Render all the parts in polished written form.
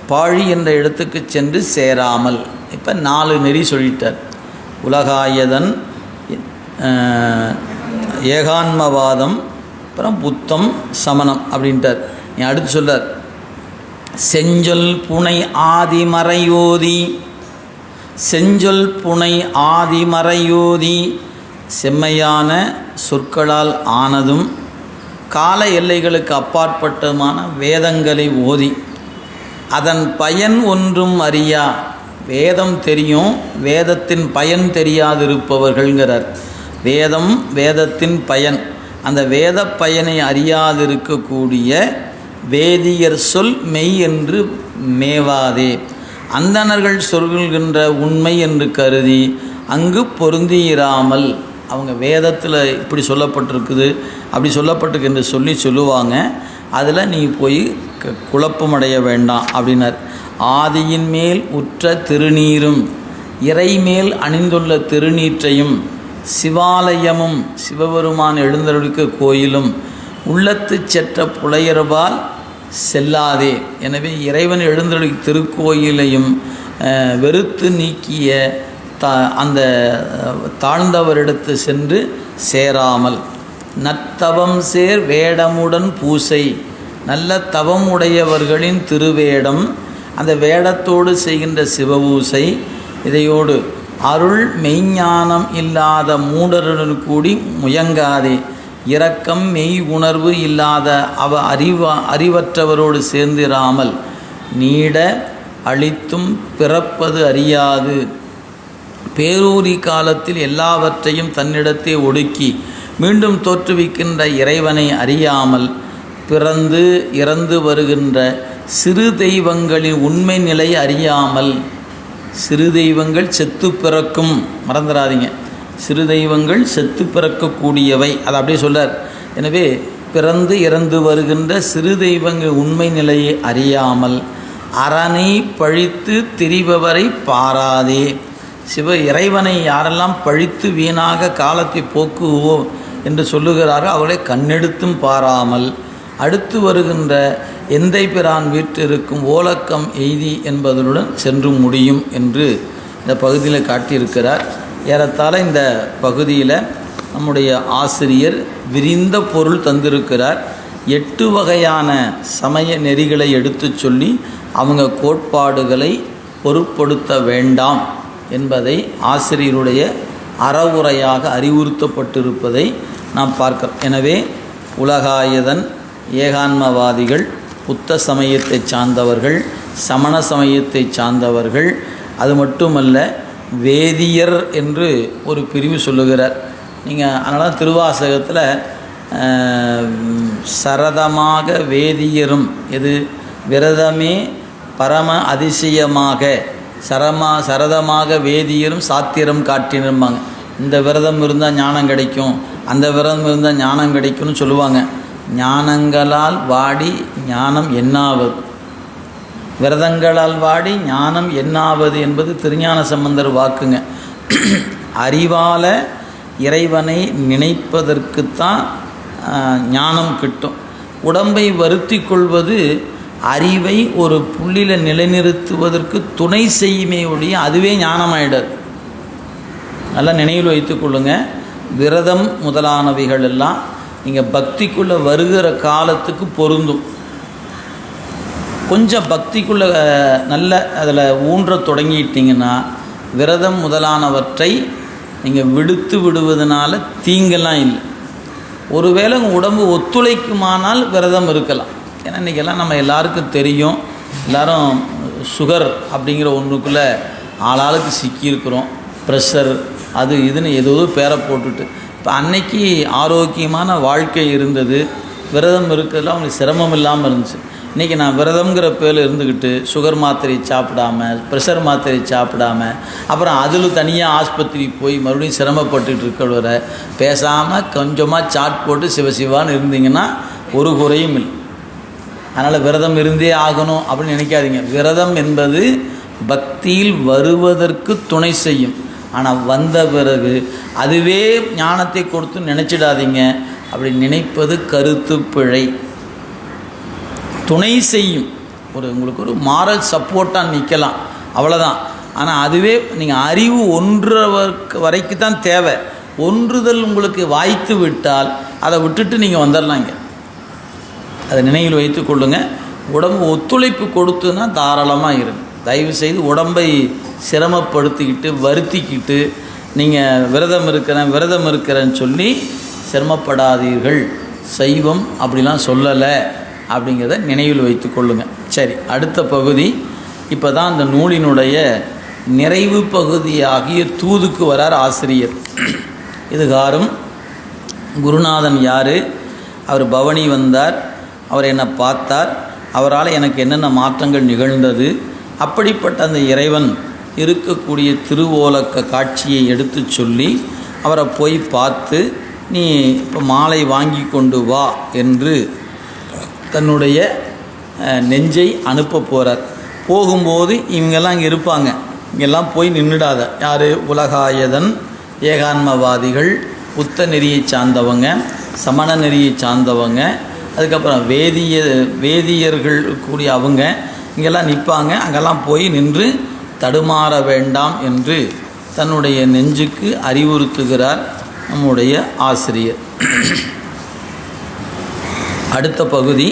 பாழி என்ற இடத்துக்கு சென்று சேராமல். இப்போ 4 நெறி சொல்லிட்டார். உலகாயதன், ஏகான்மவாதம், அப்புறம் புத்தம், சமணம் அப்படின்ட்டார். நீ அடுத்து சொல்றார், செஞ்சொல் புனை ஆதிமறையோதி. செஞ்சொல் புனை ஆதிமறையோதி, செம்மையான சொற்களால் ஆனதும் கால எல்லைகளுக்கு அப்பாற்பட்டதுமான வேதங்களை ஓதி அதன் பயன் ஒன்றும் அறியா. வேதம் தெரியும், வேதத்தின் பயன் தெரியாதிருப்பவர்கள்ங்கிறார். வேதம், வேதத்தின் பயன், அந்த வேத பயனை அறியாதிருக்கக்கூடிய வேதியர் சொல் மெய் என்று மேவாதே. அந்தணர்கள் சொல்கின்ற உண்மை என்று கருதி அங்கு பொருந்தியிராமல். அவங்க வேதத்தில் இப்படி சொல்லப்பட்டிருக்குது, அப்படி சொல்லப்பட்டிருக்கு என்று சொல்லுவாங்க. அதில் நீ போய் குழப்பமடைய வேண்டாம் அப்படின்னார். ஆதியின் மேல் உற்ற திருநீரும் இறை மேல் அணிந்துள்ள திருநீற்றையும் சிவாலயமும் சிவபெருமான் எழுந்தருளிக்க கோயிலும் உள்ளத்து செற்ற புலையர்பால் செல்லாதே. எனவே இறைவன் எழுந்தருளி திருக்கோயிலையும் வெறுத்து நீக்கிய அந்த தாழ்ந்தவரிடத்து சென்று சேராமல். நத்தவம் சேர் வேடமுடன் பூசை, நல்ல தவம் உடையவர்களின் திருவேடம், அந்த வேடத்தோடு செய்கின்ற சிவபூசை, இதையோடு அருள் மெய்ஞானம் இல்லாத மூடருடன் கூடி முயங்காதே. இரக்கம் மெய் உணர்வு இல்லாத அறிவற்றவரோடு சேர்ந்திராமல். நீட அழித்தும் பிறப்பது அறியாது. பேரூரி காலத்தில் எல்லாவற்றையும் தன்னிடத்தே ஒடுக்கி மீண்டும் தோற்றுவிக்கின்ற இறைவனை அறியாமல் பிறந்து இறந்து வருகின்ற சிறு தெய்வங்களின் உண்மை நிலை அறியாமல். சிறு தெய்வங்கள் செத்து பிறக்கும், மறந்துடாதீங்க. சிறு தெய்வங்கள் செத்து பிறக்கக்கூடியவை, அதை அப்படியே சொல்றார். எனவே பிறந்து இறந்து வருகின்ற சிறு தெய்வங்கள் உண்மை நிலையை அறியாமல் அரணை பழித்து திரிபவரை பாராதே. இறைவனை யாரெல்லாம் பழித்து வீணாக காலத்தை போக்குவோம் என்று சொல்லுகிறாரோ அவர்களை கண்ணெடுத்தும் பாராமல் அடுத்து வருகின்ற எந்தை பிரான் வீட்டிற்கும் ஓலக்கம் எய்தி என்பதனுடன் சென்று முடியும் என்று இந்த பகுதியில் காட்டியிருக்கிறார். ஏறத்தாழ இந்த பகுதியில் நம்முடைய ஆசிரியர் விரிந்த பொருள் தந்திருக்கிறார். 8 வகையான சமய நெறிகளை எடுத்து சொல்லி அவங்க கோட்பாடுகளை பொருட்படுத்த வேண்டாம் என்பதை ஆசிரியருடைய அறவுரையாக அறிவுறுத்தப்பட்டிருப்பதை நாம் பார்க்கிறோம். எனவே உலகாயதன், ஏகான்மவாதிகள், புத்த சமயத்தை சார்ந்தவர்கள், சமண சமயத்தை சார்ந்தவர்கள், அது மட்டுமல்ல வேதியர் என்று ஒரு பிரிவு சொல்லுகிறார். நீங்கள் அதனால் திருவாசகத்தில் சரதமாக வேதியரும், எது விரதமே பரம அதிசயமாக சரதமாக வேதியரும் சாத்திரம் காட்டினிருப்பாங்க. இந்த விரதம் இருந்தால் ஞானம் கிடைக்கும், அந்த விரதம் இருந்தால் ஞானம் கிடைக்கும்னு சொல்லுவாங்க. ஞானங்களால் வாடி ஞானம் என்னாவது, விரதங்களால் வாடி ஞானம் என்னாவது என்பது திருஞான சம்பந்தர் வாக்குங்க. அறிவால இறைவனை நினைப்பதற்குத்தான் ஞானம் கிட்டும். உடம்பை வருத்தி கொள்வது அறிவை ஒரு புள்ளியில் நிலைநிறுத்துவதற்கு துணை செய்யுமே ஒழிய அதுவே ஞானமாயிடாது. நல்லா நினைவில் வைத்துக்கொள்ளுங்க. விரதம் முதலானவைகள் எல்லாம் நீங்கள் பக்திக்குள்ளே வருகிற காலத்துக்கு பொருந்தும். கொஞ்சம் பக்திக்குள்ளே நல்ல அதில் ஊன்ற தொடங்கிட்டிங்கன்னா விரதம் முதலானவற்றை நீங்கள் விடுத்து விடுவதனால தீங்கெல்லாம் இல்லை. ஒருவேளை உங்கள் உடம்பு ஒத்துழைக்குமானால் விரதம் இருக்கலாம். ஏன்னா இன்றைக்கெல்லாம் நம்ம எல்லாருக்கும் தெரியும், எல்லோரும் சுகர் அப்படிங்கிற ஒன்றுக்குள்ளே ஆளாளுக்கு சிக்கியிருக்கிறோம். ப்ரெஷர் அது இதுன்னு ஏதோ பேரை போட்டுட்டு. இப்போ அன்னைக்கு ஆரோக்கியமான வாழ்க்கை இருந்தது, விரதம் இருக்கிறதுல அவங்களுக்கு சிரமம் இல்லாமல் இருந்துச்சு. இன்றைக்கி நான் விரதங்கிற பேரில் இருந்துக்கிட்டு சுகர் மாத்திரை சாப்பிடாம, ப்ரெஷர் மாத்திரை சாப்பிடாம, அப்புறம் அதில் தனியாக ஆஸ்பத்திரி போய் மறுபடியும் சிரமப்பட்டுட்டு இருக்கிறவரை பேசாமல் கொஞ்சமாக சாட் போட்டு சிவசிவான்னு இருந்தீங்கன்னா ஒரு குறையும் இல்லை. அதனால் விரதம் இருந்தே ஆகணும் அப்படின்னு நினைக்காதீங்க. விரதம் என்பது பக்தியில் வருவதற்கு துணை செய்யும். ஆனால் வந்த பிறகு அதுவே ஞானத்தை கொடுத்து நினச்சிடாதீங்க. அப்படி நினைப்பது கருத்து பிழை. துணை செய்யும். உங்களுக்கு ஒரு மாரல் சப்போர்ட்டாக நிற்கலாம், அவ்வளோதான். ஆனால் அதுவே நீங்கள் அறிவு வரைக்கு தான் தேவை. ஒன்றுதல் உங்களுக்கு வாய்த்து விட்டால் அதை விட்டுட்டு நீங்கள் வந்துடலாங்க. அதை நினைவில் வைத்து கொள்ளுங்கள். உடம்பு ஒத்துழைப்பு கொடுத்துன்னா தாராளமாக இருங்க. தயவுசெய்து உடம்பை சிரமப்படுத்திக்கிட்டு வருத்திக்கிட்டு நீங்கள் விரதம் இருக்கிறேன்னு சொல்லி சிரமப்படாதீர்கள். சைவம் அப்படிலாம் சொல்லலை அப்படிங்கிறத நினைவில் வைத்து கொள்ளுங்கள். சரி, அடுத்த பகுதி. இப்போ தான் அந்த நூலினுடைய நிறைவு பகுதியாகிய தூதுக்கு வரார் ஆசிரியர். இதுகாரும் குருநாதன் யார், அவர் பவனி வந்தார், அவர் என்னை பார்த்தார், அவரால் எனக்கு என்னென்ன மாற்றங்கள் நிகழ்ந்தது, அப்படிப்பட்ட அந்த இறைவன் இருக்கக்கூடிய திருவோலக்க காட்சியை எடுத்து சொல்லி அவரை போய் பார்த்து நீ இப்போ மாலை வாங்கி கொண்டு வா என்று தன்னுடைய நெஞ்சை அனுப்ப போகிறார். போகும்போது இவங்கெல்லாம் இங்கே இருப்பாங்க, இங்கெல்லாம் போய் நின்றுடாத. யார்? உலகாயதன், ஏகான்மவாதிகள், புத்த நெறியை சார்ந்தவங்க, சமண நெறியை சார்ந்தவங்க, அதுக்கப்புறம் வேதியர்கள் கூடிய அவங்க இங்கெல்லாம் நிற்பாங்க. அங்கெல்லாம் போய் நின்று தடுமாற வேண்டாம் என்று தன்னுடைய நெஞ்சுக்கு அறிவுறுத்துகிறார் நம்முடைய ஆசிரியர். அடுத்த பகுதி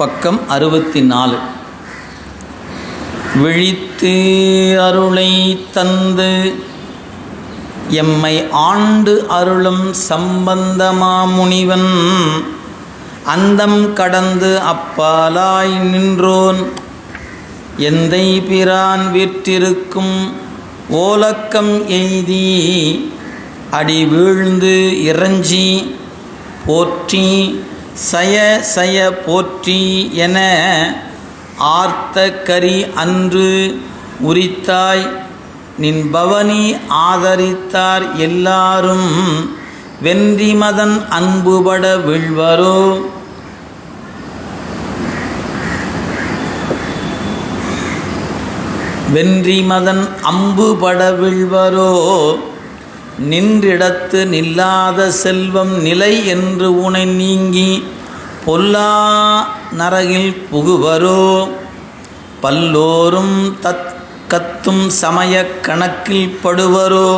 பக்கம் 64. விழித்து அருளை தந்து எம்மை ஆண்டு அருளும் சம்பந்தமா முனிவன் அந்தம் கடந்து அப்பாலாய் நின்றோன் எந்தை பிரான் வீற்றிருக்கும் ஓலக்கம் எய்தி அடி வீழ்ந்து இறஞ்சி போற்றி சய சய போற்றி என ஆர்த்த கரி அன்று உரித்தாய் நின் பவனி ஆதரித்தார் எல்லாரும் வென்றி மதன் அன்புபட விழ்வரோ. வென்றி மதன் அம்புபட விழ்வரோ நின்றிடத்து நில்லாத செல்வம் நிலை என்று உனை நீங்கி பொல்லா நரகில் புகுவரோ. பல்லோரும் கத்தும் சமய கணக்கில் படுவரோ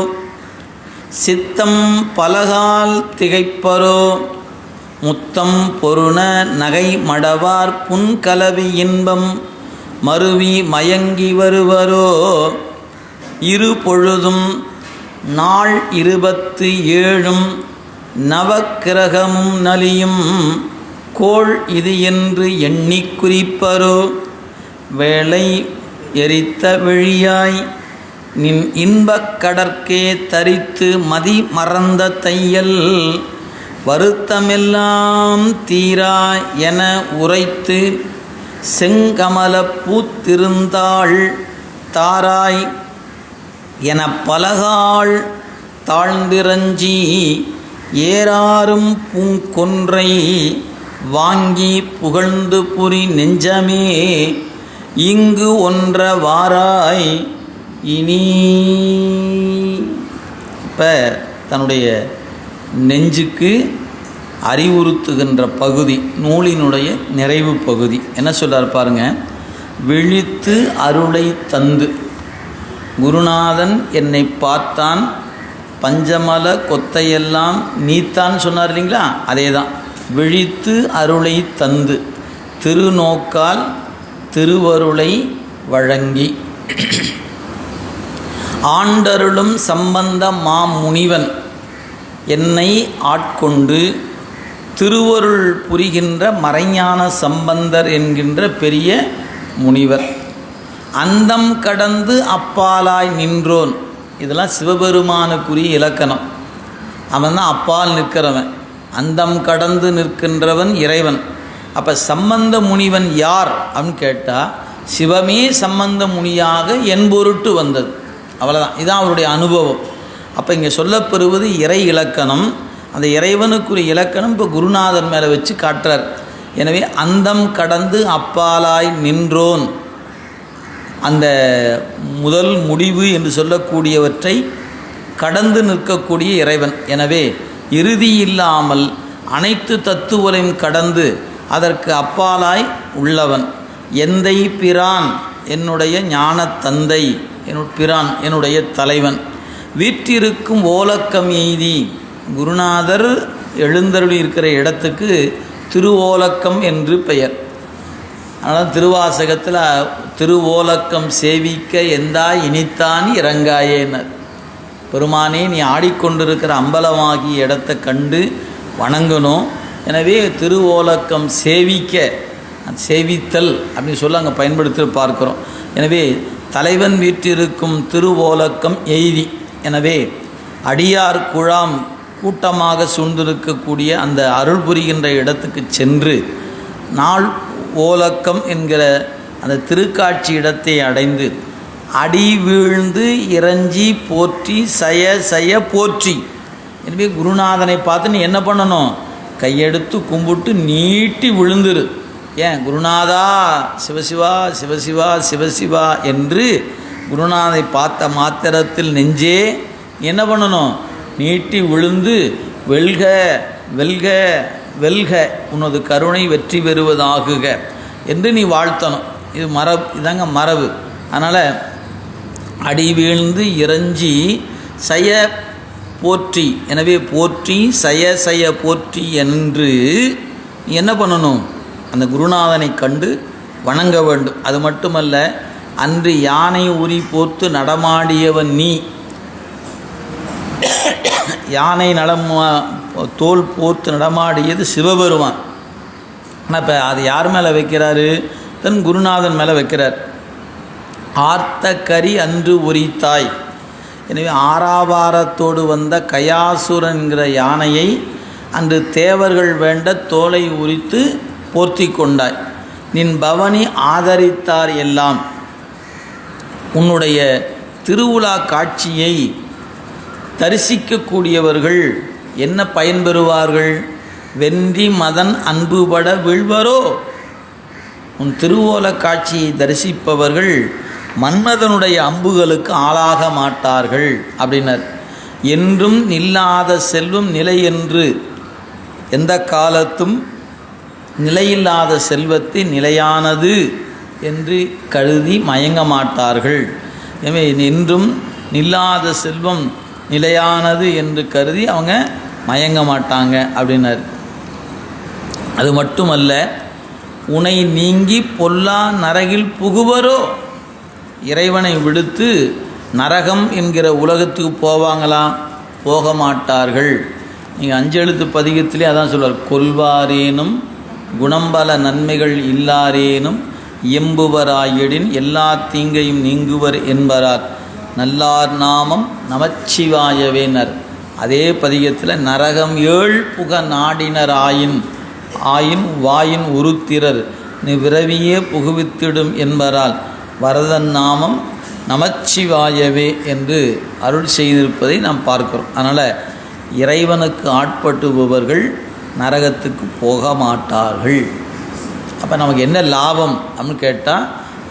சித்தம் பலகால் திகைப்பரோ. முத்தம் பொருண நகை மடவார் புன்கலவி இன்பம் மருவி மயங்கி வருவரோ. இரு பொழுதும் நாள் 27 நவக்கிரகமும் நலியும் கோள் இது என்று எண்ணி குறிப்பரோ. வேளை எரித்த விழியாய் நின் இன்பக் கடற்கே தரித்து மதி மறந்த தையல் வருத்தமெல்லாம் தீரா என உரைத்து செங்கமல பூத்திருந்தாள் தாராய் என பலகாள் தாழ்ந்திரஞ்சி ஏறாரும் பூங்கொன்றை வாங்கி புகழ்ந்து புரி நெஞ்சமே இங்கு ஒன்ற வாராய் இனி. இப்போ தன்னுடைய நெஞ்சுக்கு அறிவுறுத்துகின்ற பகுதி, நூலினுடைய நிறைவு பகுதி என்ன சொல்றார் பாருங்க. விழித்து அருளை தந்து, குருநாதன் என்னை பார்த்தான், பஞ்சமல கொத்தையெல்லாம் நீத்தான் சொன்னார் இல்லைங்களா, அதே தான். விழித்து அருளை தந்து, திருநோக்கால் திருவருளை வழங்கி ஆண்டருளும் சம்பந்த மாமுனிவன் என்னை ஆட்கொண்டு திருவருள் புரிகின்ற மறைஞான சம்பந்தர் என்கின்ற பெரிய முனிவர் அந்தம் கடந்து அப்பாலாய் நின்றோன். இதெல்லாம் சிவபெருமானுக்குரிய இலக்கணம். அவன் தான் அப்பால் நிற்கிறவன், அந்தம் கடந்து நிற்கின்றவன் இறைவன். அப்போ சம்பந்த முனிவன் யார் அப்படின்னு கேட்டால், சிவமே சம்பந்த முனியாக என் பொருட்டு வந்தது, அவ்வளோதான். இதுதான் அவருடைய அனுபவம். அப்போ இங்கே சொல்லப்பெறுவது இறை இலக்கணம். அந்த இறைவனுக்குரிய இலக்கணம் இப்போ குருநாதன் மேலே வச்சு காட்டுறார். எனவே அந்தம் கடந்து அப்பாலாய் நின்றோன், அந்த முதல் முடிவு என்று சொல்லக்கூடியவற்றை கடந்து நிற்கக்கூடிய இறைவன். எனவே இறுதி இல்லாமல் அனைத்து தத்துவங்களையும் கடந்து அதற்கு அப்பாலாய் உள்ளவன். எந்தை பிரான் என்னுடைய ஞான தந்தை பிரான் என்னுடைய தலைவன் வீற்றிருக்கும் ஓலக்கம் எய்தி. குருநாதர் எழுந்தருளி இருக்கிற இடத்துக்கு திருவோலக்கம் என்று பெயர். அதனால் திருவாசகத்தில் திருவோலக்கம் சேவிக்க எந்தா இனித்தான் இறங்காயேனர். பெருமானே நீ ஆடிக்கொண்டிருக்கிற அம்பலமாகிய இடத்தை கண்டு வணங்கணும். எனவே திருவோலக்கம் சேவிக்க, சேவித்தல் அப்படின்னு சொல்ல அங்கே பயன்படுத்தி பார்க்குறோம். எனவே தலைவன் வீற்றிருக்கும் திருவோலக்கம் எய்தி. எனவே அடியார் குழாம் கூட்டமாக சூழ்ந்திருக்கக்கூடிய அந்த அருள் புரிகின்ற இடத்துக்கு சென்று நாள் ஓலக்கம் என்கிற அந்த திருக்காட்சி இடத்தை அடைந்து அடி வீழ்ந்து இறைஞ்சி போற்றி சய போற்றி. எனவே குருநாதனை பார்த்து நீ என்ன பண்ணணும்? கையெடுத்து கும்பிட்டு நீட்டி விழுந்துரு. ஏன் குருநாதா சிவசிவா சிவசிவா சிவசிவா என்று குருநாதை பார்த்த மாத்திரத்தில் நெஞ்சே என்ன பண்ணணும்? நீட்டி விழுந்து வெல்க வெல்க வெல்க உனது கருணை வெற்றி பெறுவதாகுக என்று நீ வாழ்த்தணும். இது மரபு, இதாங்க மரபு. அதனால் அடி வீழ்ந்து இறைஞ்சி சய போற்றி. எனவே போற்றி சய போற்றி என்று நீ என்ன பண்ணணும்? அந்த குருநாதனை கண்டு வணங்க வேண்டும். அது மட்டுமல்ல, அன்று யானை உரி போர்த்து நடமாடியவன் நீ. யானை தோல் போர்த்து நடமாடியது சிவபெருமான். ஆனால் இப்போ அது யார் மேலே வைக்கிறாரு? தன் குருநாதன் மேலே வைக்கிறார். ஆர்த்த கரி அன்று உரித்தாய். எனவே ஆராபாரத்தோடு வந்த கயாசுரன்கிற யானையை அன்று தேவர்கள் வேண்ட தோலை உரித்து போர்த்தி கொண்டாய். நின் பவனி ஆதரித்தார் எல்லாம். உன்னுடைய திருவுலா காட்சியை தரிசிக்கக்கூடியவர்கள் என்ன பயன்பெறுவார்கள்? வென்றி மதன் அன்புபட வீழ்வரோ. உன் திருவோல காட்சியை தரிசிப்பவர்கள் மன்மதனுடைய அம்புகளுக்கு ஆளாக மாட்டார்கள் அப்படின்னர். என்றும் நில்லாத செல்வம் நிலை என்று, எந்த காலத்தும் நிலையில்லாத செல்வத்தை நிலையானது என்று கருதி மயங்க மாட்டார்கள். எனவே என்றும் நில்லாத செல்வம் நிலையானது என்று கருதி அவங்க மயங்க மாட்டாங்க அப்படின்னார். அது மட்டுமல்ல, உனை நீங்கி பொல்லா நரகில் புகுவரோ. இறைவனை விடுத்து நரகம் என்கிற உலகத்துக்கு போவாங்களா? போக மாட்டார்கள். நீங்கள் 5 எழுத்து பதிகத்திலே அதான் சொல்வார். கொல்வாரேனும் குணம்பல நன்மைகள் இல்லாரேனும் எம்புவராயிடின் எல்லா தீங்கையும் நீங்குவர் என்பரார் நல்லார் நாமம் நமச்சிவாயவேனர். அதே பதிகத்தில் நரகம் 7 புக நாடினர் ஆயின் வாயின் உருத்திரர் நீ விரவியே புகுவித்திடும் என்பரால் வரதன் நாமம் நமச்சிவாயவே என்று அருள் செய்திருப்பதை நாம் பார்க்கிறோம். அதனால் இறைவனுக்கு ஆட்பட்டுபவர்கள் நரகத்துக்கு போக மாட்டார்கள். அப்போ நமக்கு என்ன லாபம் அப்படின்னு கேட்டால்,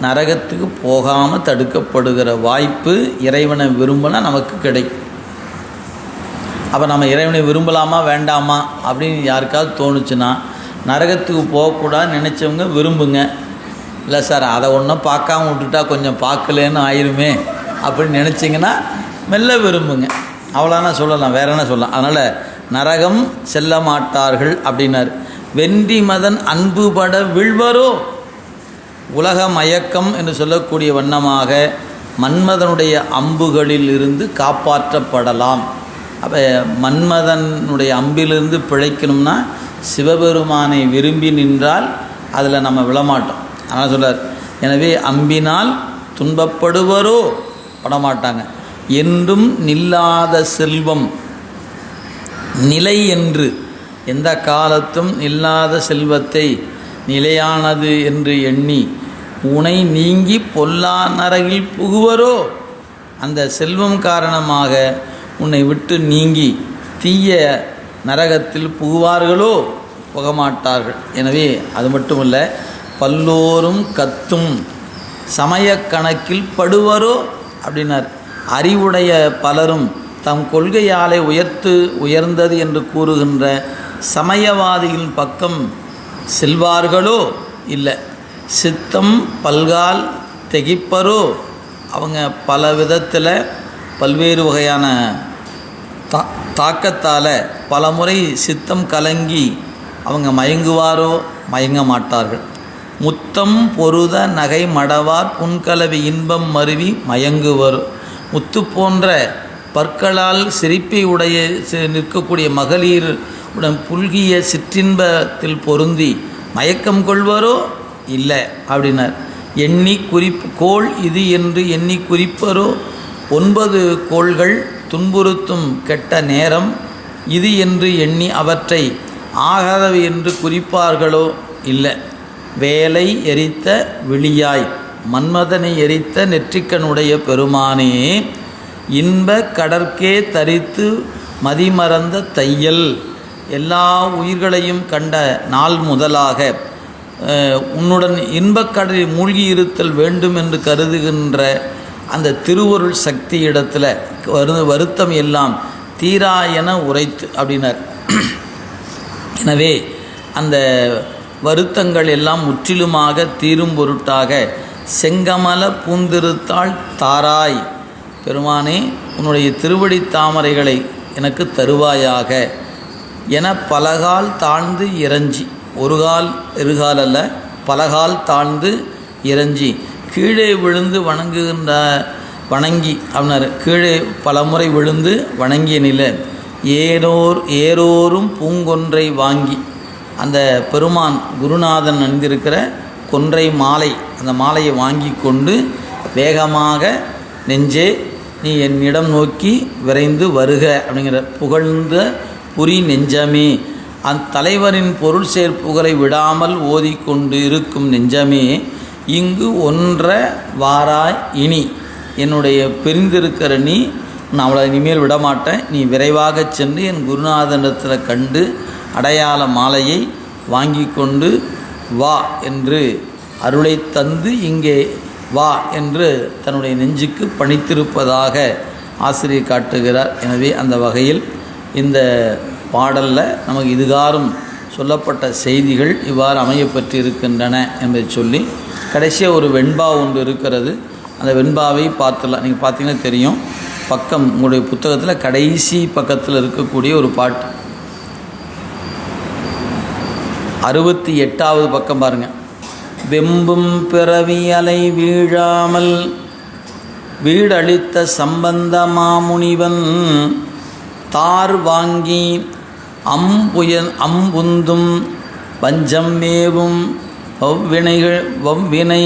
நரகத்துக்கு போகாமல் தடுக்கப்படுகிற வாய்ப்பு இறைவனை விரும்பினா நமக்கு கிடைக்கும். அப்போ நம்ம இறைவனை விரும்பலாமா வேண்டாமா அப்படின்னு யாருக்காவது தோணுச்சுன்னா, நரகத்துக்கு போகக்கூடாதுன்னு நினச்சவங்க விரும்புங்க. இல்லை சார் அதை ஒன்றும் பார்க்காம விட்டுட்டா கொஞ்சம் பார்க்கலன்னு ஆயிருமே அப்படின்னு நினச்சிங்கன்னா மெல்ல விரும்புங்க. அவ்வளோனா சொல்லலாம், வேற என்ன சொல்லலாம். அதனால் நரகம் செல்ல மாட்டார்கள் அப்படின்னார். வென்றி மதன் அன்புபட விழ்வரோ. உலக மயக்கம் என்று சொல்லக்கூடிய வண்ணமாக மன்மதனுடைய அம்புகளில் இருந்து காப்பாற்றப்படலாம். அப்போ மன்மதனுடைய அம்பிலிருந்து பிழைக்கணும்னா சிவபெருமானை விரும்பி நின்றால் அதில் நம்ம விழமாட்டோம். ஆனால் சொல்கிறார், எனவே அம்பினால் துன்பப்படுவரோ படமாட்டாங்க. என்றும் நில்லாத செல்வம் நிலை என்று, எந்த காலத்தும் இல்லாத செல்வத்தை நிலையானது என்று எண்ணி உனை நீங்கி பொல்லா நரகில் புகுவரோ. அந்த செல்வம் காரணமாக உன்னை விட்டு நீங்கி தீய நரகத்தில் புகுவார்களோ? புகமாட்டார்கள். எனவே அது மட்டுமல்ல, பல்லோரும் கத்தும் சமய கணக்கில் படுவரோ அப்படின்னார். அறிவுடைய பலரும் தம் கொள்கையாலே உயர்ந்தது என்று கூறுகின்ற சமயவாதிகளின் பக்கம் செல்வார்களோ? இல்லை. சித்தம் பல்கால் திகைப்பரோ, அவங்க பல விதத்தில் பல்வேறு வகையான தாக்கத்தால் பல முறை சித்தம் கலங்கி அவங்க மயங்குவாரோ மயங்க மாட்டார்கள். முத்தம் பொருத நகை மடவார் புன்கலவி இன்பம் மருவி மயங்குவர். முத்து போன்ற பற்களால் சிரிப்பை உடைய நிற்கக்கூடிய மகளிர் உடன் புல்கிய சிற்றின்பத்தில் பொருந்தி மயக்கம் கொள்வாரோ இல்லை அப்படின்னார். எண்ணி கோள் இது என்று எண்ணி குறிப்பரோ, 9 கோள்கள் துன்புறுத்தும் கெட்ட நேரம் இது என்று எண்ணி அவற்றை ஆகாதவை என்று குறிப்பார்களோ இல்லை. வேலை எரித்த விழியாய் மன்மதனை எரித்த நெற்றிக்கனுடைய பெருமானே, இன்ப கடற்கே தரித்து மதிமறந்த தையல், எல்லா உயிர்களையும் கண்ட நாள் முதலாக உன்னுடன் இன்பக்கடலில் மூழ்கி இருத்தல் வேண்டும் என்று கருதுகின்ற அந்த திருவருள் சக்தி இடத்துல வருத்தம் எல்லாம் தீரா என உரைத்து அப்படின்னார். எனவே அந்த வருத்தங்கள் எல்லாம் முற்றிலுமாக தீரும் பொருட்டாக செங்கமல பூந்திருத்தாள் தாராய், பெருமானே உன்னுடைய திருவடி தாமரைகளை எனக்கு தருவாயாக என பலகால் தாழ்ந்து இறஞ்சி, ஒரு கால் இருகால் அல்ல, பலகால் தாழ்ந்து இறஞ்சி கீழே விழுந்து வணங்கி அவனர் கீழே பலமுறை விழுந்து வணங்கிய நில ஏரோரும் பூங்கொன்றை வாங்கி, அந்த பெருமான் குருநாதன் அணிந்திருக்கிற கொன்றை மாலை, அந்த மாலையை வாங்கி கொண்டு வேகமாக நெஞ்சே நீ என்னிடம் நோக்கி விரைந்து வருக அப்படிங்கிற புகழ்ந்த புரி நெஞ்சமே, அத்தலைவரின் பொருள் சேர்ப்புகளை விடாமல் ஓதிக்கொண்டு இருக்கும் நெஞ்சமே, இங்கு ஒன்ற வாராய் இனி, என்னுடைய பிரிந்திருக்கிற நீ, நான் அவளை இனிமேல் விடமாட்டேன், நீ விரைவாக சென்று என் குருநாதனிடத்தில் கண்டு அடையாள மாலையை வாங்கி கொண்டு வா என்று அருளை தந்து இங்கே வா என்று தன்னுடைய நெஞ்சுக்கு பணித்திருப்பதாக ஆசிரியர் காட்டுகிறார். எனவே அந்த வகையில் இந்த பாடலில் நமக்கு இதுகாரும் சொல்லப்பட்ட செய்திகள் இவ்வாறு அமையப்பட்டிருக்கின்றன என்பதை சொல்லி, கடைசியாக ஒரு வெண்பா ஒன்று இருக்கிறது. அந்த வெண்பாவை பார்த்துடலாம். நீங்கள் பார்த்தீங்கன்னா தெரியும், பக்கம் உங்களுடைய புத்தகத்தில் கடைசி பக்கத்தில் இருக்கக்கூடிய ஒரு பாட்டு, 68வது பக்கம் பாருங்கள். வெம்பும் பிறவி அலை வீழாமல் வீடளித்த சம்பந்த மாமுனிவன் தார் வாங்கி அம்புந்தும் வஞ்சம் மேவும் வவ்வினை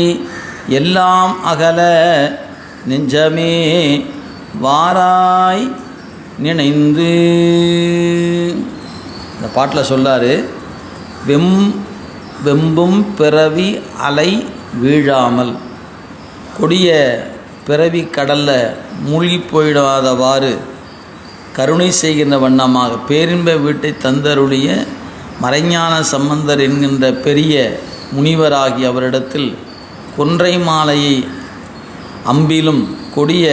எல்லாம் அகல நெஞ்சமே வாராய் நினைந்து. இந்த பாட்டில் சொல்லார், வெம்பும் பிறவி அலை வீழாமல், கொடிய பிறவி கடலில் மூழ்கி போயிடாதவாறு கருணை செய்கின்ற வண்ணமாக பேரின்ப வீட்டை தந்தருளிய மறைஞான சம்பந்தர் என்கின்ற பெரிய முனிவராகிய அவரிடத்தில் கொன்றை மாலையை அம்பிலும் கொடிய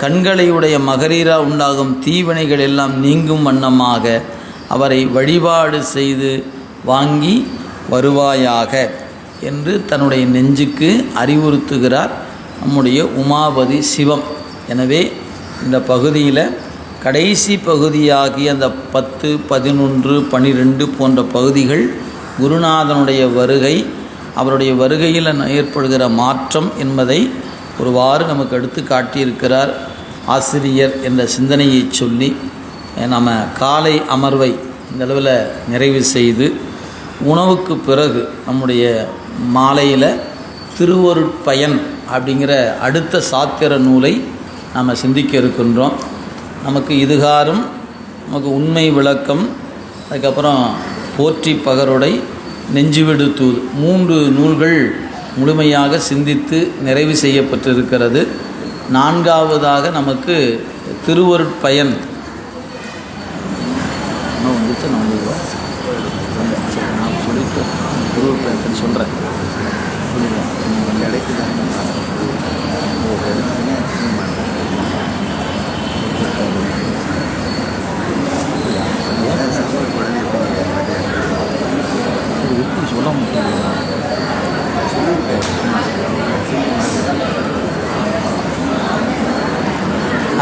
கண்களையுடைய மகரீரா உண்டாகும் தீவினைகள் எல்லாம் நீங்கும் வண்ணமாக அவரை வழிபாடு செய்து வாங்கி வருவாயாக என்று தன்னுடைய நெஞ்சுக்கு அறிவுறுத்துகிறார் நம்முடைய உமாபதி சிவம். எனவே இந்த பகுதியில் கடைசி பகுதியாகிய அந்த 10, 11, 12 போன்ற பகுதிகள் குருநாதனுடைய வருகை, அவருடைய வருகையில் ஏற்படுகிற மாற்றம் என்பதை ஒருவாறு நமக்கு எடுத்து காட்டியிருக்கிறார் ஆசிரியர் என்ற சிந்தனையை சொல்லி, நம்ம காலை அமர்வை இந்த அளவில் நிறைவு செய்து, உணவுக்கு பிறகு நம்முடைய மாலையில் திருவருட்பயன் அப்படிங்கிற அடுத்த சாத்திர நூலை நாம் சிந்திக்க இருக்கின்றோம். நமக்கு இதுகாரும், நமக்கு உண்மை விளக்கம், அதுக்கப்புறம் போற்றி பகருடை, நெஞ்சுவிடு தூது 3 நூல்கள் முழுமையாக சிந்தித்து நிறைவு செய்யப்பட்டிருக்கிறது. 4வதாக நமக்கு திருவருட்பயன் நான் சொல்லிட்டு திருவருட்பயன் சொல்கிறேன். சொல்ல முடியும்.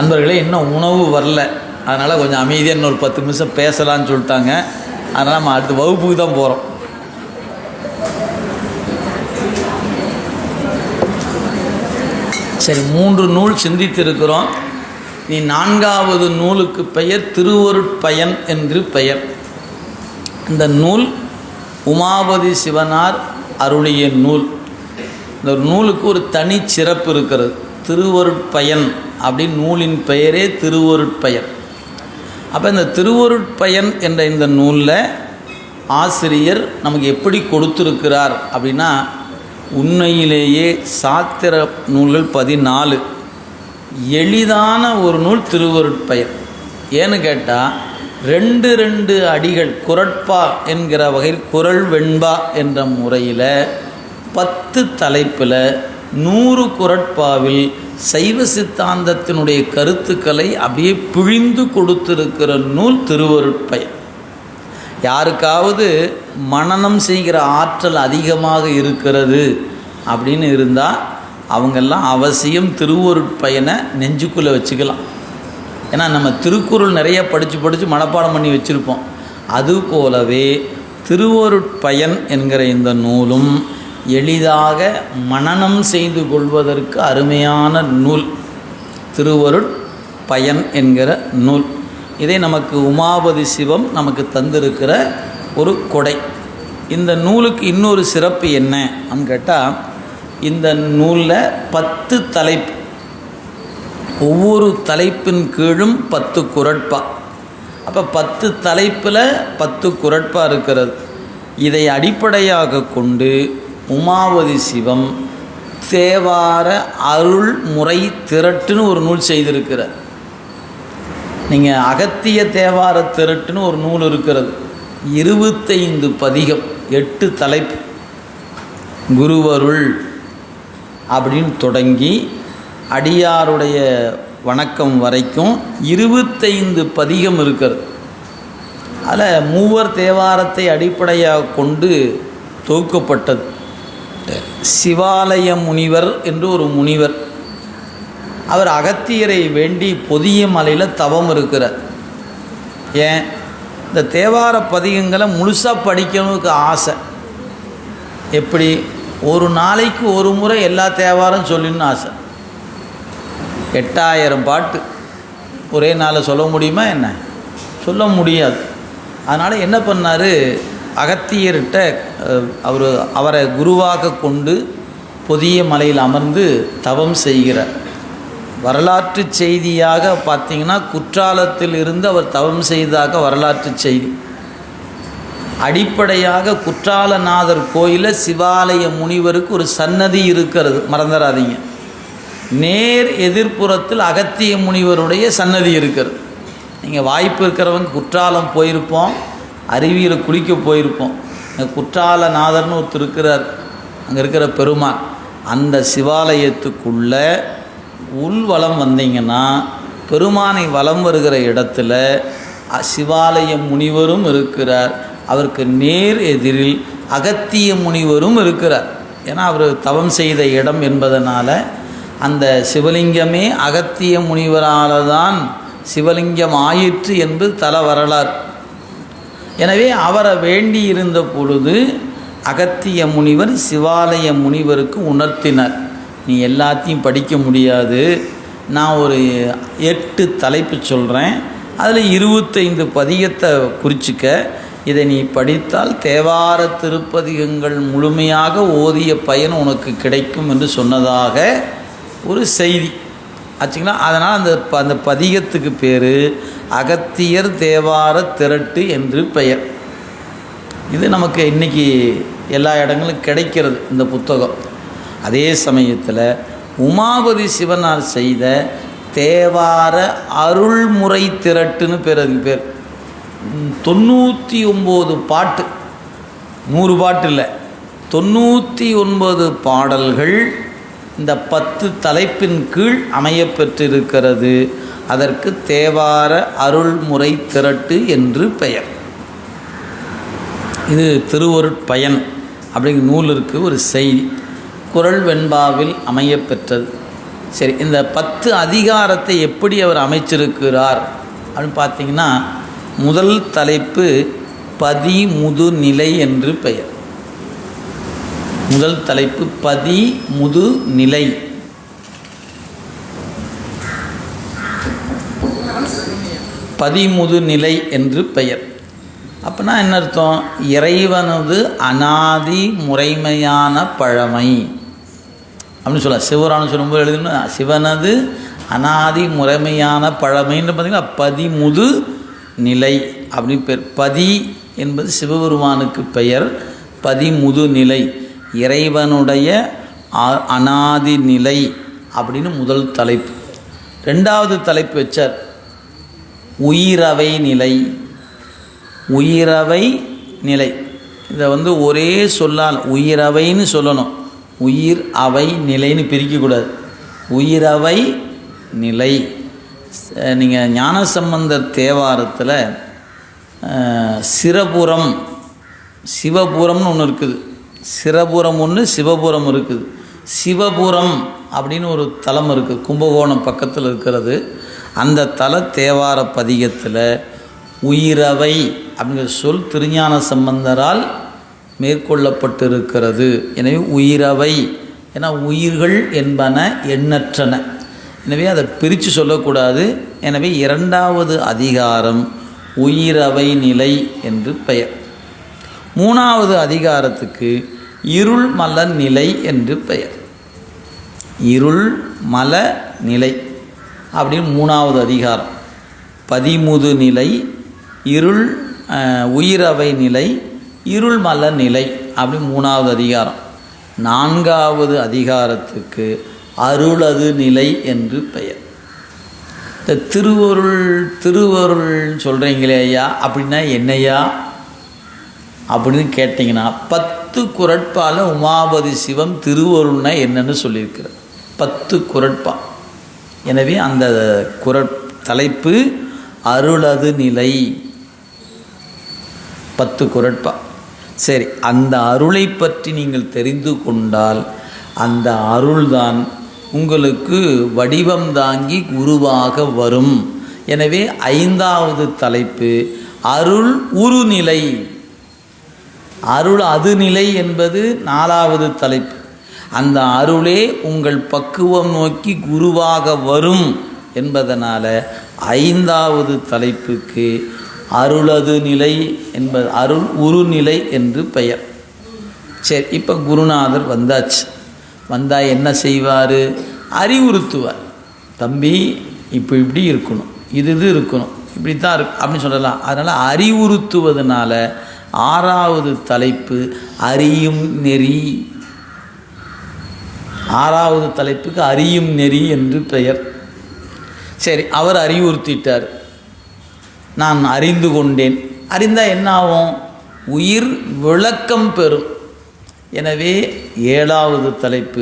அன்பர்களே, இன்னும் உணவு வரல, அதனால் கொஞ்சம் அமைதியாக இன்னொரு 10 நிமிஷம் பேசலான்னு சொல்லிட்டாங்க. அதனால் நம்ம அடுத்த வகுப்புக்கு தான் போகிறோம். சரி, 3 நூல் சிந்தித்திருக்கிறோம். நீ 4வது நூலுக்கு பெயர் திருவருட்பயன் என்று பெயர். இந்த நூல் உமாபதி சிவனார் அருளிய நூல். இந்த நூலுக்கு ஒரு தனி சிறப்பு இருக்கிறது. திருவருட்பயன் அப்படின்னு நூலின் பெயரே திருவருட்பயன். அப்போ இந்த திருவருட்பயன் என்ற இந்த நூலில் ஆசிரியர் நமக்கு எப்படி கொடுத்துருக்கிறார் அப்படின்னா, உண்மையிலேயே சாத்திர நூல்கள் 14, எளிதான ஒரு நூல் திருவருட்பயன். ஏன்னு கேட்டால் 2 அடிகள் குறட்பா என்கிற வகையில் குறள் வெண்பா என்ற முறையில் 10 தலைப்பில் 100 குறட்பாவில் சைவ சித்தாந்தத்தினுடைய கருத்துக்களை அப்படியே பிழிந்து கொடுத்திருக்கிற நூல் திருவருட்பயன். யாருக்காவது மனனம் செய்கிற ஆற்றல் அதிகமாக இருக்கிறது அப்படின்னு இருந்தால் அவங்கெல்லாம் அவசியம் திருவருட்பயனை நெஞ்சுக்குள்ளே வச்சுக்கலாம். ஏன்னா நம்ம திருக்குறள் நிறைய படித்து மனப்பாடம் பண்ணி வச்சுருப்போம். அதுபோலவே திருவருட்பயன் என்கிற இந்த நூலும் எளிதாக மனனம் செய்து கொள்வதற்கு அருமையான நூல் திருவருட்பயன் என்கிற நூல். இதை நமக்கு உமாபதி சிவம் நமக்கு தந்திருக்கிற ஒரு கொடை. இந்த நூலுக்கு இன்னொரு சிறப்பு என்ன அப்படின்னு கேட்டால், இந்த நூலில் 10 தலைப்பு, ஒவ்வொரு தலைப்பின் கீழும் 10 குறட்பா. அப்போ 10 தலைப்பில் 10 குறட்பா இருக்கிறது. இதை அடிப்படையாக கொண்டு உமாபதி சிவம் தேவார அருள் முறை திரட்டுன்னு ஒரு நூல் செய்திருக்கிறார். நீங்கள் அகத்திய தேவார திரட்டுன்னு ஒரு நூல் இருக்கிறது. 25 பதிகம், 8 தலைப்பு, குருவருள் அப்படின்னு தொடங்கி அடியாருடைய வணக்கம் வரைக்கும் 25 பதிகம் இருக்கிறது. அதில் மூவர் தேவாரத்தை அடிப்படையாக கொண்டு தொகுக்கப்பட்டது. சிவாலய முனிவர் என்று ஒரு முனிவர், அவர் அகத்தியரை வேண்டி பொதிய மலையில் தவம் இருக்கிறார். ஏன், இந்த தேவார பதிகங்களை முழுசாக படிக்கணுக்கு ஆசை. எப்படி, ஒரு நாளைக்கு ஒரு முறை எல்லா தேவாரம் சொல்லணும்னு ஆசை. 8000 பாட்டு ஒரே நாளில் சொல்ல முடியுமா என்ன? சொல்ல முடியாது. அதனால் என்ன பண்ணார், அகத்தியர்கிட்ட அவரை குருவாக கொண்டு பொதிய மலையில் அமர்ந்து தவம் செய்கிறார். வரலாற்று செய்தியாக பார்த்திங்கன்னா, குற்றாலத்தில் இருந்து அவர் தவம் செய்ததாக வரலாற்று செய்தி. அடிப்படையாக குற்றாலநாதர் கோயிலில் சிவாலய முனிவருக்கு ஒரு சன்னதி இருக்கிறது, மறந்துடாதீங்க. நேர் எதிர்ப்புறத்தில் அகத்திய முனிவருடைய சன்னதி இருக்கிறது. நீங்கள் வாய்ப்பு இருக்கிறவங்க குற்றாலம் போயிருப்போம், அருவியில் குளிக்க போயிருப்போம். குற்றாலநாதர்னு ஒருத்தர் இருக்கிறார், அங்கே இருக்கிற பெருமான். அந்த சிவாலயத்துக்குள்ளே உள்வலம் வந்தீங்கன்னா பெருமானை வலம் வருகிற இடத்துல சிவாலய முனிவரும் இருக்கிறார். அவருக்கு நேர் எதிரில் அகத்திய முனிவரும் இருக்கிறார். ஏன்னா அவர் தவம் செய்த இடம் என்பதனால் அந்த சிவலிங்கமே அகத்திய முனிவரால் தான் சிவலிங்கம் ஆயிற்று என்பது தல வரலாறு. எனவே அவரை வேண்டி இருந்த பொழுது அகத்திய முனிவர் சிவாலய முனிவருக்கு உணர்த்தினார், நீ எல்லாத்தையும் படிக்க முடியாது, நான் ஒரு 8 தலைப்பு சொல்கிறேன், அதில் 25 பதிகத்தை குறிச்சிக்க, இதை நீ படித்தால் தேவார திருப்பதிகங்கள் முழுமையாக ஓதிய பயன் உனக்கு கிடைக்கும் என்று சொன்னதாக ஒரு செய்தி ஆச்சுங்களா. அதனால் அந்த பதிகத்துக்கு பேர் அகத்தியர் தேவார திரட்டு என்று பெயர். இது நமக்கு இன்றைக்கி எல்லா இடங்களும் கிடைக்கிறது இந்த புத்தகம். அதே சமயத்தில் உமாபதி சிவனார் செய்த தேவார அருள்முறை திரட்டுன்னு பேர். அதுக்கு பேர் 99 பாட்டு, 100 பாட்டு இல்லை, 99 பாடல்கள் இந்த 10 தலைப்பின் கீழ் அமையப்பெற்றிருக்கிறது. அதற்கு தேவார அருள்முறை திரட்டு என்று பெயர். இது திருவருட்பயன் அப்படிங்கிற நூலிற்கு ஒரு செய்தி. குறள் வெண்பாவில் அமையப்பெற்றது. சரி, இந்த 10 அதிகாரத்தை எப்படி அவர் அமைச்சிருக்கிறார் அப்படின்னு பார்த்தீங்கன்னா, முதல் தலைப்பு பதிமுது நிலை என்று பெயர். முதல் தலைப்பு பதிமுது நிலை. பதிமுது நிலை என்று பெயர். அப்படின்னா என்ன அர்த்தம்? இறைவனது அனாதி முறைமையான பழமை அப்படின்னு சொல்ல. சிவரான்னு சொல்லும்போது எழுதுனா சிவனது அனாதி முறைமையான பழமைன்னு பார்த்தீங்கன்னா பதிமுது நிலை அப்படின்னு பேர். பதி என்பது சிவபெருமானுக்கு பெயர். பதிமுது நிலை இறைவனுடைய அனாதி நிலை அப்படின்னு முதல் தலைப்பு. ரெண்டாவது தலைப்பு வச்சார் உயிரவை நிலை. உயிரவை நிலை இதை ஒரே சொல்லால் உயிரவைன்னு சொல்லணும். உயிர் அவை நிலைன்னு பிரிக்கக்கூடாது. உயிரவை நிலை. நீங்கள் ஞானசம்பந்தர் தேவாரத்தில் சிரபுரம் சிவபுரம்னு ஒன்று இருக்குது. சிரபுரம் ஒன்று, சிவபுரம் இருக்குது. சிவபுரம் அப்படின்னு ஒரு தலம் இருக்குது, கும்பகோணம் பக்கத்தில் இருக்கிறது. அந்த தல தேவார பதிகத்தில் உயிரவை அப்படிங்கிற சொல் திருஞான சம்பந்தரால் மேற்கொள்ளப்பட்டிருக்கிறது. எனவே உயிரவை, ஏன்னா உயிர்கள் என்பன எண்ணற்றன. எனவே அதை பிரித்து சொல்லக்கூடாது. எனவே இரண்டாவது அதிகாரம் உயிரவை நிலை என்று பெயர். மூணாவது அதிகாரத்துக்கு இருள் மல நிலை என்று பெயர். இருள் மல நிலை அப்படின்னு மூணாவது அதிகாரம். பதிமுது நிலை, இருள் உயிரவை நிலை, இருள் மல நிலை அப்படி மூணாவது அதிகாரம். நான்காவது அதிகாரத்துக்கு அருளது நிலை என்று பெயர். இந்த திருவருள் சொல்கிறீங்களே ஐயா, அப்படின்னா என்னையா அப்படின்னு கேட்டிங்கன்னா 10 குறட்பால உமாபதி சிவம் திருவருள்னா என்னன்னு சொல்லியிருக்கிறார். 10 குறட்பா. எனவே அந்த தலைப்பு அருளது நிலை. 10 குறட்பா. சரி, அந்த அருளை பற்றி நீங்கள் தெரிந்து கொண்டால் அந்த அருள்தான் உங்களுக்கு வடிவம் தாங்கி குருவாக வரும். எனவே 5வது தலைப்பு அருள் உருநிலை. அருள் அது நிலை என்பது 4வது தலைப்பு. அந்த அருளே உங்கள் பக்குவம் நோக்கி குருவாக வரும் என்பதனால 5வது தலைப்புக்கு அருளது நிலை என்பது அருள் உருநிலை என்று பெயர். சரி, இப்போ குருநாதர் வந்தாச்சு. வந்தால் என்ன செய்வார்? அறிவுறுத்துவார். தம்பி இப்போ இப்படி இருக்கணும், இது இருக்கணும், இப்படி தான் இருக்கு அப்படின்னு சொல்லலாம். அதனால் அறிவுறுத்துவதனால 6வது தலைப்பு அறியும் நெறி. 6வது தலைப்புக்கு அறியும் நெறி என்று பெயர். சரி, அவர் அறிவுறுத்திட்டார், நான் அறிந்து கொண்டேன். அறிந்தால் என்ன ஆகும்? உயிர் விளக்கம் பெறும். எனவே 7வது தலைப்பு